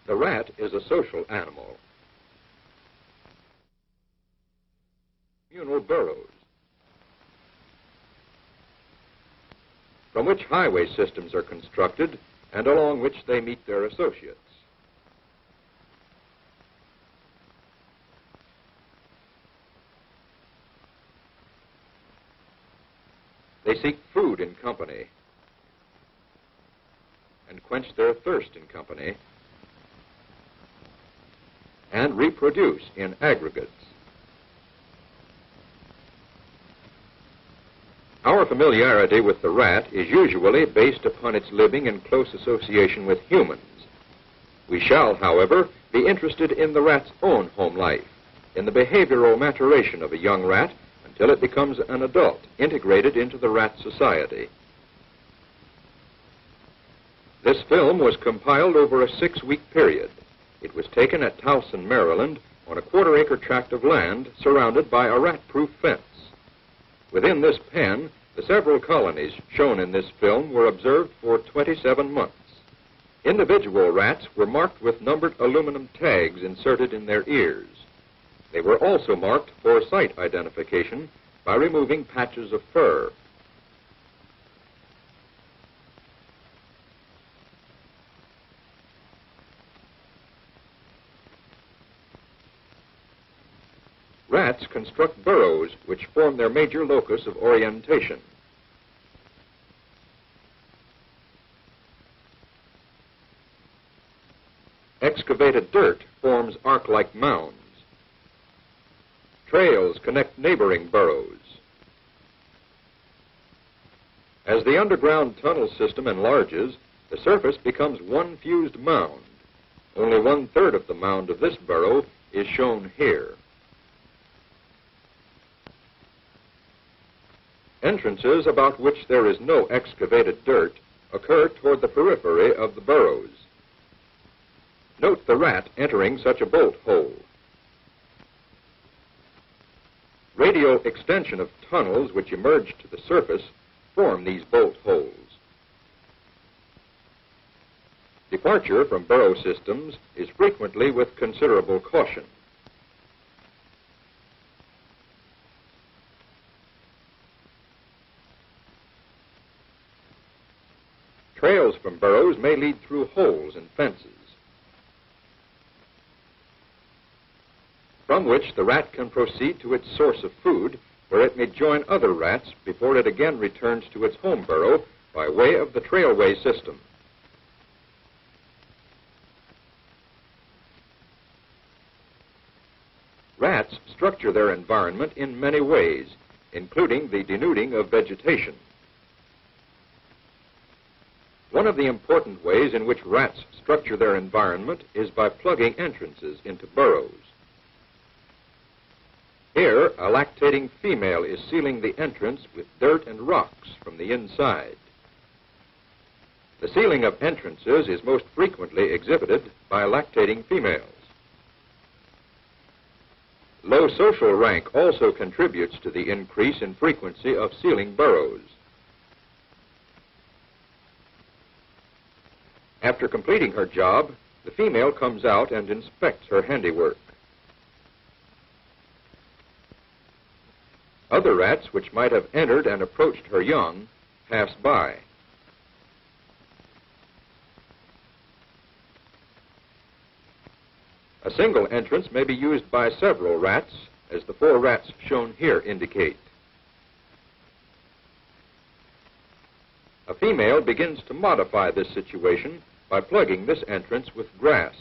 The rat is a social animal. Communal burrows, from which highway systems are constructed and along which they meet their associates. They seek food in company and quench their thirst in company and reproduce in aggregates. Our familiarity with the rat is usually based upon its living in close association with humans. We shall, however, be interested in the rat's own home life, in the behavioral maturation of a young rat until it becomes an adult, integrated into the rat society. This film was compiled over a 6-week period. It was taken at Towson, Maryland, on a quarter-acre tract of land surrounded by a rat-proof fence. Within this pen, the several colonies shown in this film were observed for 27 months. Individual rats were marked with numbered aluminum tags inserted in their ears. They were also marked for site identification by removing patches of fur. Rats construct burrows which form their major locus of orientation. Excavated dirt forms arc-like mounds. Trails connect neighboring burrows. As the underground tunnel system enlarges, the surface becomes one fused mound. Only 1/3 of the mound of this burrow is shown here. Entrances about which there is no excavated dirt occur toward the periphery of the burrows. Note the rat entering such a bolt hole. Radial extension of tunnels which emerge to the surface form these bolt holes. Departure from burrow systems is frequently with considerable caution. Trails from burrows may lead through holes in fences, from which the rat can proceed to its source of food, where it may join other rats before it again returns to its home burrow by way of the trailway system. Rats structure their environment in many ways, including the denuding of vegetation. One of the important ways in which rats structure their environment is by plugging entrances into burrows. Here, a lactating female is sealing the entrance with dirt and rocks from the inside. The sealing of entrances is most frequently exhibited by lactating females. Low social rank also contributes to the increase in frequency of sealing burrows. After completing her job, the female comes out and inspects her handiwork. Other rats which might have entered and approached her young pass by. A single entrance may be used by several rats, as the 4 rats shown here indicate. A female begins to modify this situation by plugging this entrance with grass.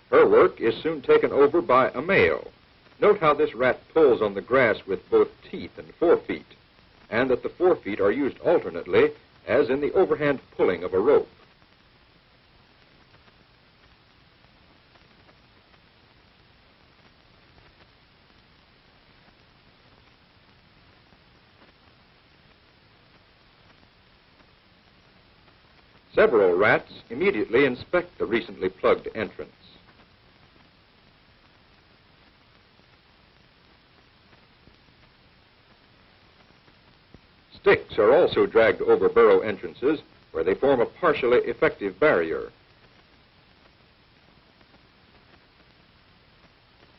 Her work is soon taken over by a male. Note how this rat pulls on the grass with both teeth and forefeet, and that the forefeet are used alternately, as in the overhand pulling of a rope. Several rats immediately inspect the recently plugged entrance. Sticks are also dragged over burrow entrances where they form a partially effective barrier.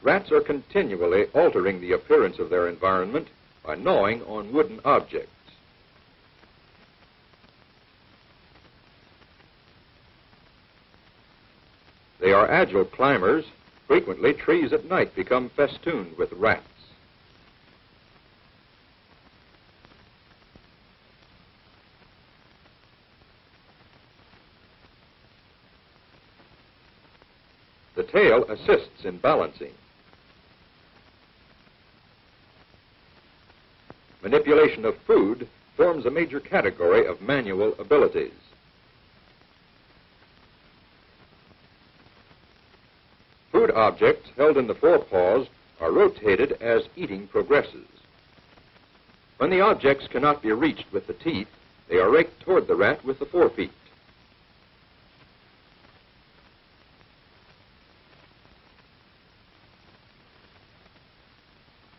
Rats are continually altering the appearance of their environment by gnawing on wooden objects. They are agile climbers. Frequently, trees at night become festooned with rats. The tail assists in balancing. Manipulation of food forms a major category of manual abilities. Food objects held in the forepaws are rotated as eating progresses. When the objects cannot be reached with the teeth, they are raked toward the rat with the forefeet.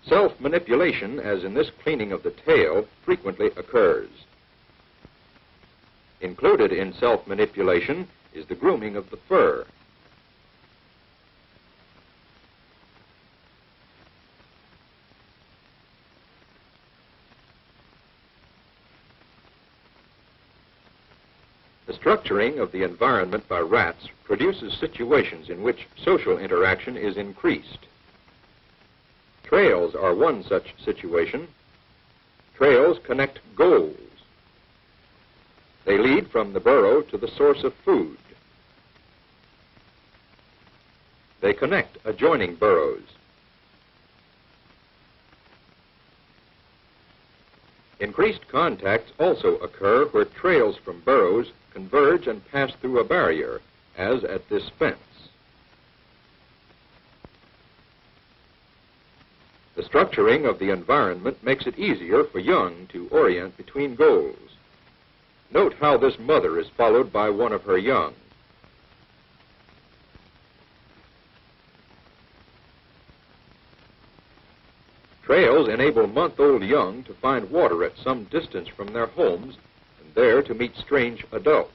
Self-manipulation, as in this cleaning of the tail, frequently occurs. Included in self-manipulation is the grooming of the fur. The structuring of the environment by rats produces situations in which social interaction is increased. Trails are one such situation. Trails connect goals. They lead from the burrow to the source of food. They connect adjoining burrows. Increased contacts also occur where trails from burrows converge and pass through a barrier, as at this fence. The structuring of the environment makes it easier for young to orient between goals. Note how this mother is followed by one of her young. Trails enable month-old young to find water at some distance from their homes and there to meet strange adults.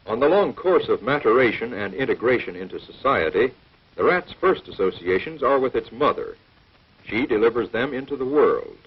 On the long course of maturation and integration into society, the rat's first associations are with its mother. She delivers them into the world.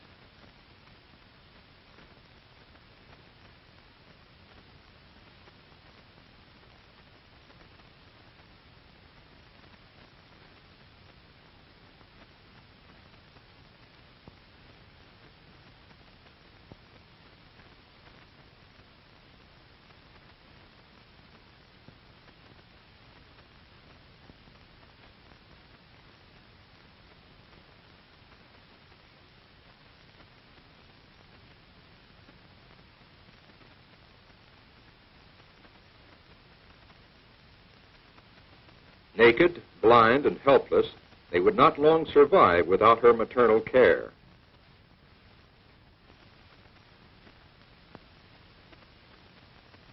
Naked, blind, and helpless, they would not long survive without her maternal care.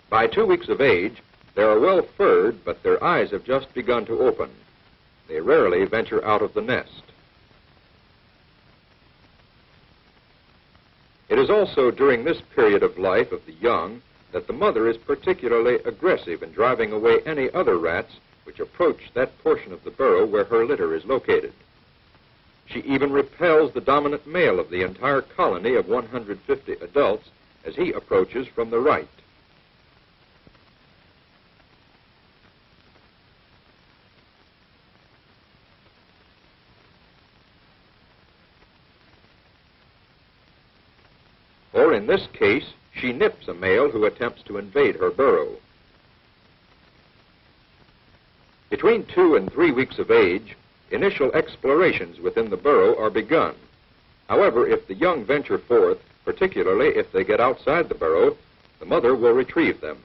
By 2 weeks of age, they are well furred, but their eyes have just begun to open. They rarely venture out of the nest. It is also during this period of life of the young that the mother is particularly aggressive in driving away any other rats which approach that portion of the burrow where her litter is located. She even repels the dominant male of the entire colony of 150 adults as he approaches from the right. Or in this case, she nips a male who attempts to invade her burrow. Between 2 and 3 weeks of age, initial explorations within the burrow are begun. However, if the young venture forth, particularly if they get outside the burrow, the mother will retrieve them.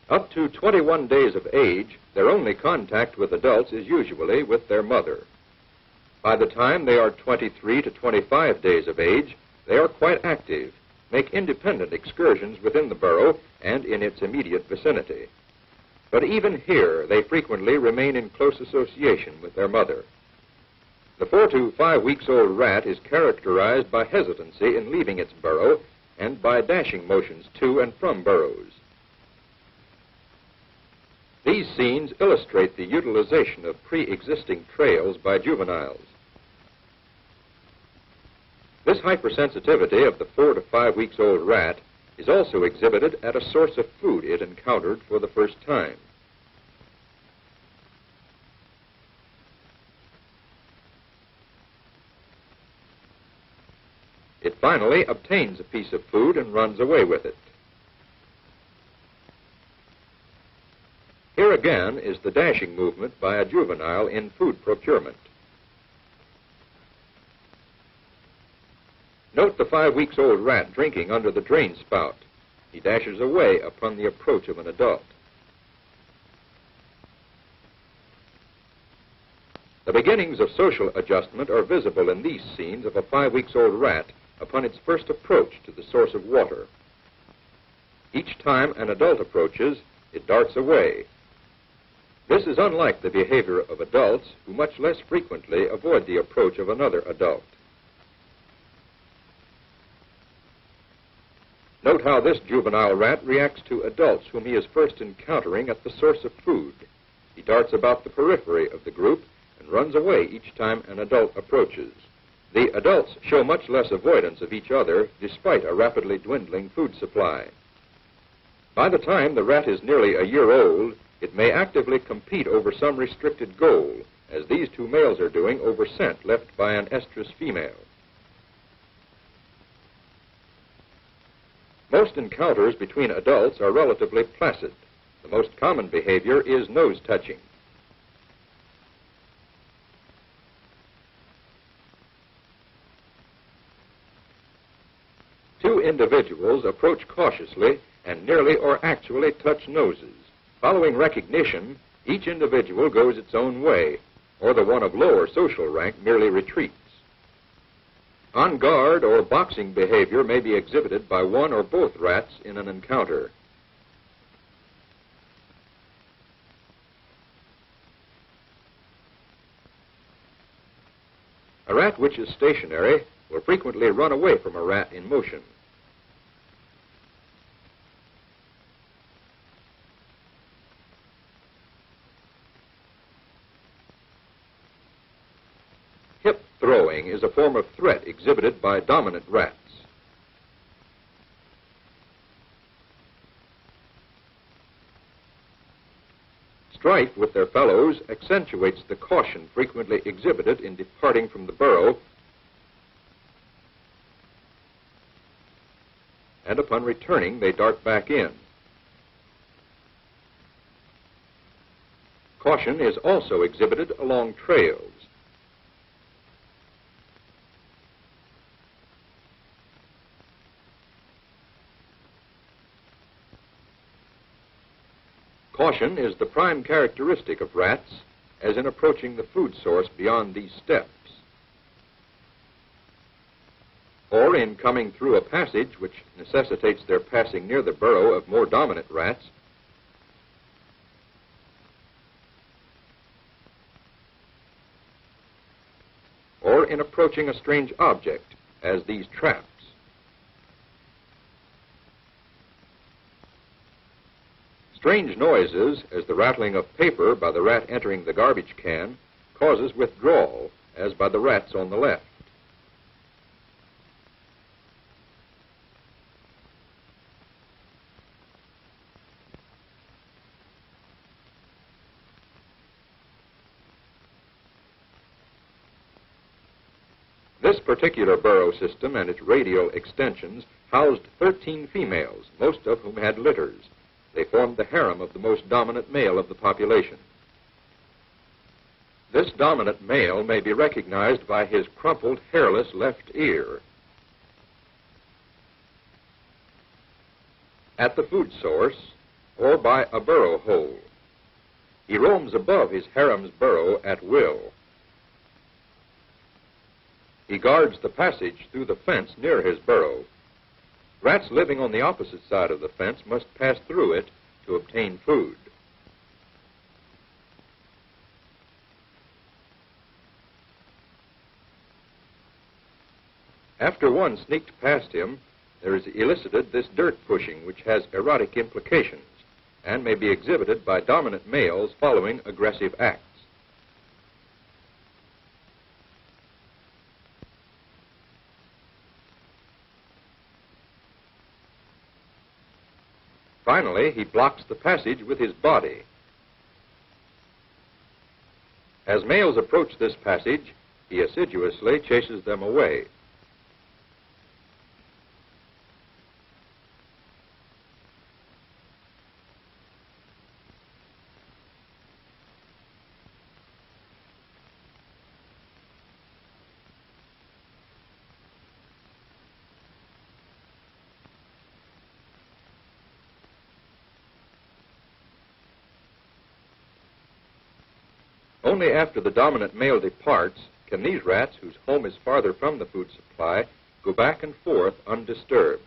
Up to 21 days of age, their only contact with adults is usually with their mother. By the time they are 23 to 25 days of age, they are quite active, make independent excursions within the burrow and in its immediate vicinity. But even here, they frequently remain in close association with their mother. The 4 to 5 weeks old rat is characterized by hesitancy in leaving its burrow and by dashing motions to and from burrows. These scenes illustrate the utilization of pre-existing trails by juveniles. This hypersensitivity of the 4 to 5 weeks old rat is also exhibited at a source of food it encountered for the first time. It finally obtains a piece of food and runs away with it. Here again is the dashing movement by a juvenile in food procurement. Note the 5 weeks old rat drinking under the drain spout. He dashes away upon the approach of an adult. The beginnings of social adjustment are visible in these scenes of a 5 weeks old rat upon its first approach to the source of water. Each time an adult approaches, it darts away. This is unlike the behavior of adults who much less frequently avoid the approach of another adult. Note how this juvenile rat reacts to adults whom he is first encountering at the source of food. He darts about the periphery of the group and runs away each time an adult approaches. The adults show much less avoidance of each other despite a rapidly dwindling food supply. By the time the rat is nearly a year old, it may actively compete over some restricted goal, as these two males are doing over scent left by an estrus female. Most encounters between adults are relatively placid. The most common behavior is nose touching. Two individuals approach cautiously and nearly or actually touch noses. Following recognition, each individual goes its own way, or the one of lower social rank merely retreats. On guard or boxing behavior may be exhibited by one or both rats in an encounter. A rat which is stationary will frequently run away from a rat in motion. Hip throwing is a form of threat exhibited by dominant rats. Strife with their fellows accentuates the caution frequently exhibited in departing from the burrow, and upon returning they dart back in. Caution is also exhibited along trails. Caution is the prime characteristic of rats, as in approaching the food source beyond these steps, or in coming through a passage which necessitates their passing near the burrow of more dominant rats, or in approaching a strange object, as these traps. Strange noises, as the rattling of paper by the rat entering the garbage can, causes withdrawal, as by the rats on the left. This particular burrow system and its radial extensions housed 13 females, most of whom had litters. They formed the harem of the most dominant male of the population. This dominant male may be recognized by his crumpled, hairless left ear. At the food source, or by a burrow hole. He roams above his harem's burrow at will. He guards the passage through the fence near his burrow. Rats living on the opposite side of the fence must pass through it to obtain food. After one sneaked past him, there is elicited this dirt pushing, which has erotic implications and may be exhibited by dominant males following aggressive acts. Finally, he blocks the passage with his body. As males approach this passage, he assiduously chases them away. Only after the dominant male departs can these rats, whose home is farther from the food supply, go back and forth undisturbed.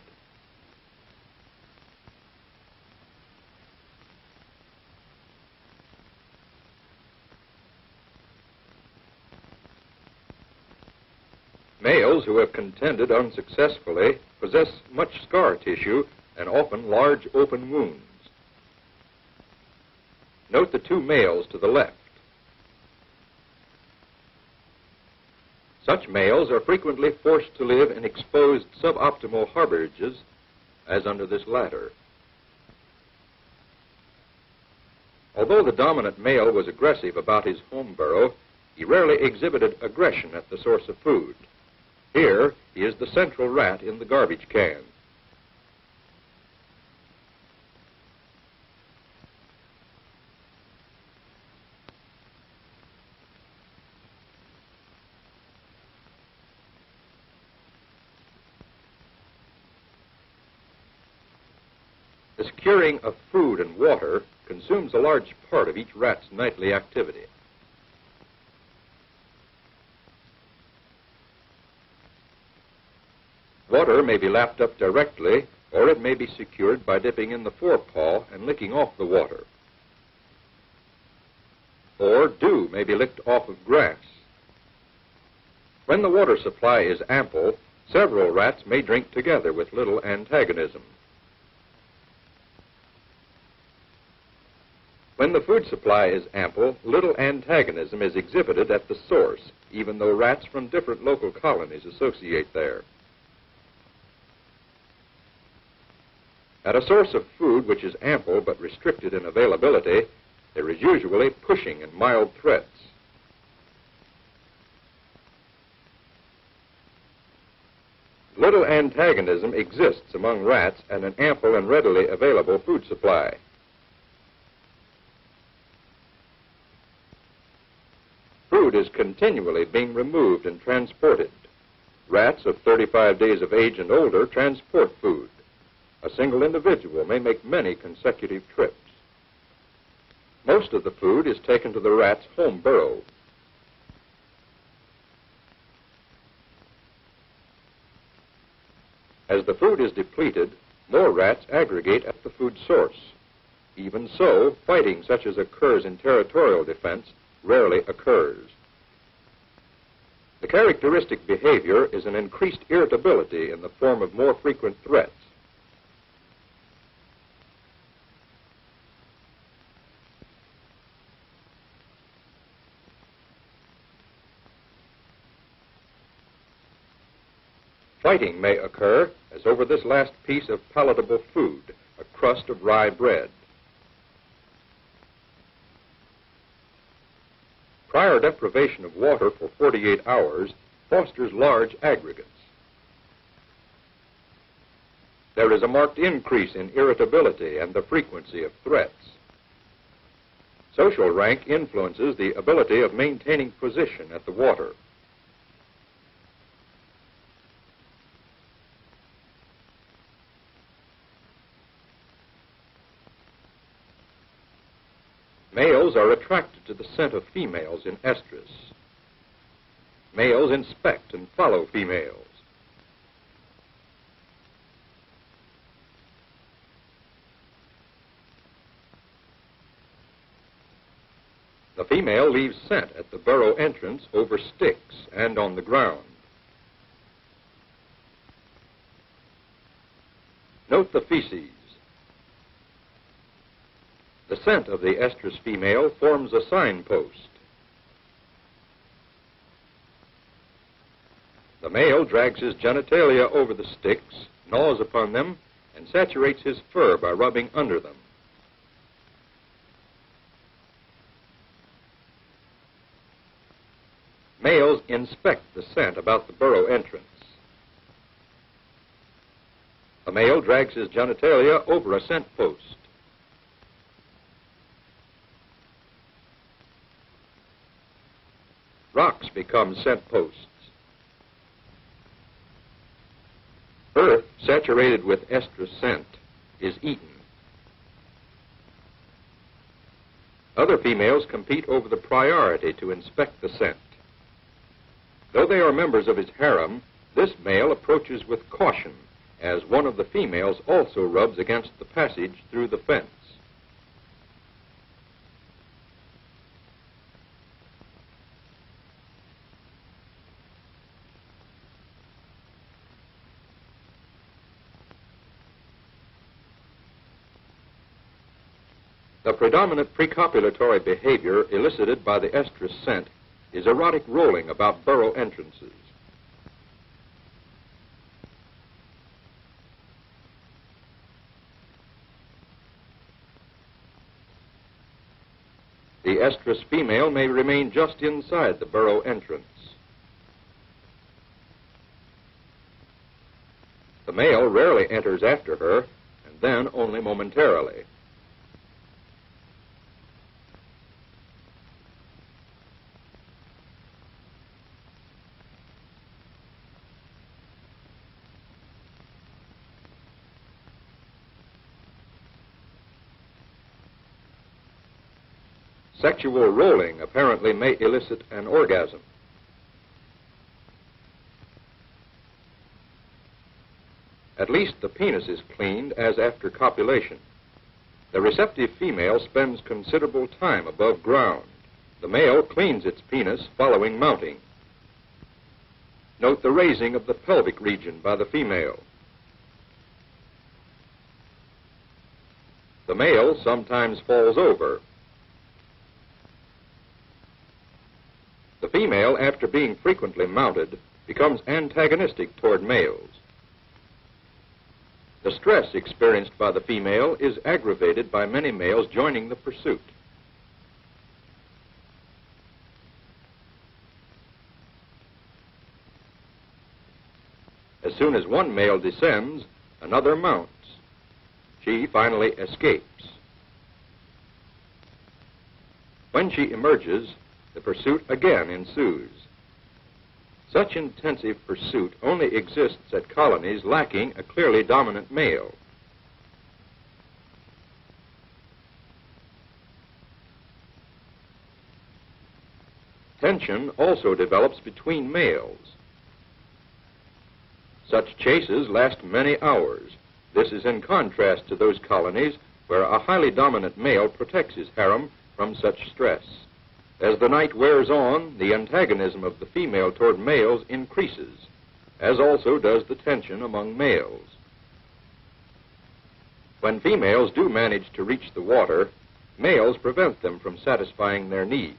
Males who have contended unsuccessfully possess much scar tissue and often large open wounds. Note the two males to the left. Such males are frequently forced to live in exposed suboptimal harborages, as under this latter. Although the dominant male was aggressive about his home burrow, he rarely exhibited aggression at the source of food. Here, he is the central rat in the garbage can. The securing of food and water consumes a large part of each rat's nightly activity. Water may be lapped up directly, or it may be secured by dipping in the forepaw and licking off the water. Or dew may be licked off of grass. When the water supply is ample, several rats may drink together with little antagonism. When the food supply is ample, little antagonism is exhibited at the source, even though rats from different local colonies associate there. At a source of food which is ample but restricted in availability, there is usually pushing and mild threats. Little antagonism exists among rats at an ample and readily available food supply. Food is continually being removed and transported. Rats of 35 days of age and older transport food. A single individual may make many consecutive trips. Most of the food is taken to the rat's home burrow. As the food is depleted, more rats aggregate at the food source. Even so, fighting such as occurs in territorial defense rarely occurs. The characteristic behavior is an increased irritability in the form of more frequent threats. Fighting may occur, as over this last piece of palatable food, a crust of rye bread. Prior deprivation of water for 48 hours fosters large aggregates. There is a marked increase in irritability and the frequency of threats. Social rank influences the ability of maintaining position at the water. Males are attracted to the scent of females in estrus. Males inspect and follow females. The female leaves scent at the burrow entrance over sticks and on the ground. Note the feces. The scent of the estrus female forms a signpost. The male drags his genitalia over the sticks, gnaws upon them, and saturates his fur by rubbing under them. Males inspect the scent about the burrow entrance. A male drags his genitalia over a scent post. Rocks become scent posts. Earth saturated with estrus scent is eaten. Other females compete over the priority to inspect the scent. Though they are members of his harem, this male approaches with caution, as one of the females also rubs against the passage through the fence. The predominant precopulatory behavior elicited by the estrus scent is erotic rolling about burrow entrances. The estrus female may remain just inside the burrow entrance. The male rarely enters after her, and then only momentarily. Sexual rolling apparently may elicit an orgasm. At least the penis is cleaned as after copulation. The receptive female spends considerable time above ground. The male cleans its penis following mounting. Note the raising of the pelvic region by the female. The male sometimes falls over. The female, after being frequently mounted, becomes antagonistic toward males. The stress experienced by the female is aggravated by many males joining the pursuit. As soon as one male descends, another mounts. She finally escapes. When she emerges, the pursuit again ensues. Such intensive pursuit only exists at colonies lacking a clearly dominant male. Tension also develops between males. Such chases last many hours. This is in contrast to those colonies where a highly dominant male protects his harem from such stress. As the night wears on, the antagonism of the female toward males increases, as also does the tension among males. When females do manage to reach the water, males prevent them from satisfying their needs.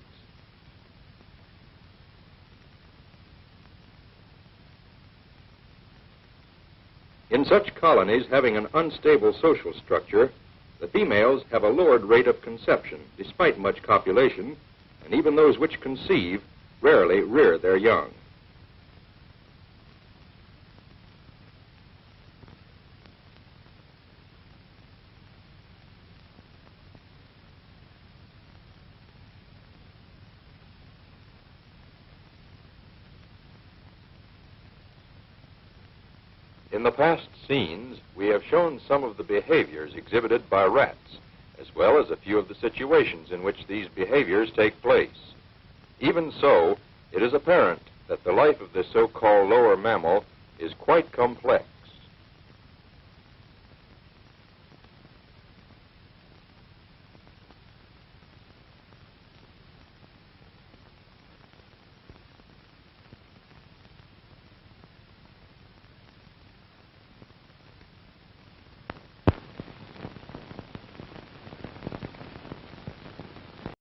In such colonies having an unstable social structure, the females have a lowered rate of conception despite much copulation, and even those which conceive rarely rear their young. In the past scenes, we have shown some of the behaviors exhibited by rats as well as a few of the situations in which these behaviors take place. Even so, it is apparent that the life of this so-called lower mammal is quite complex.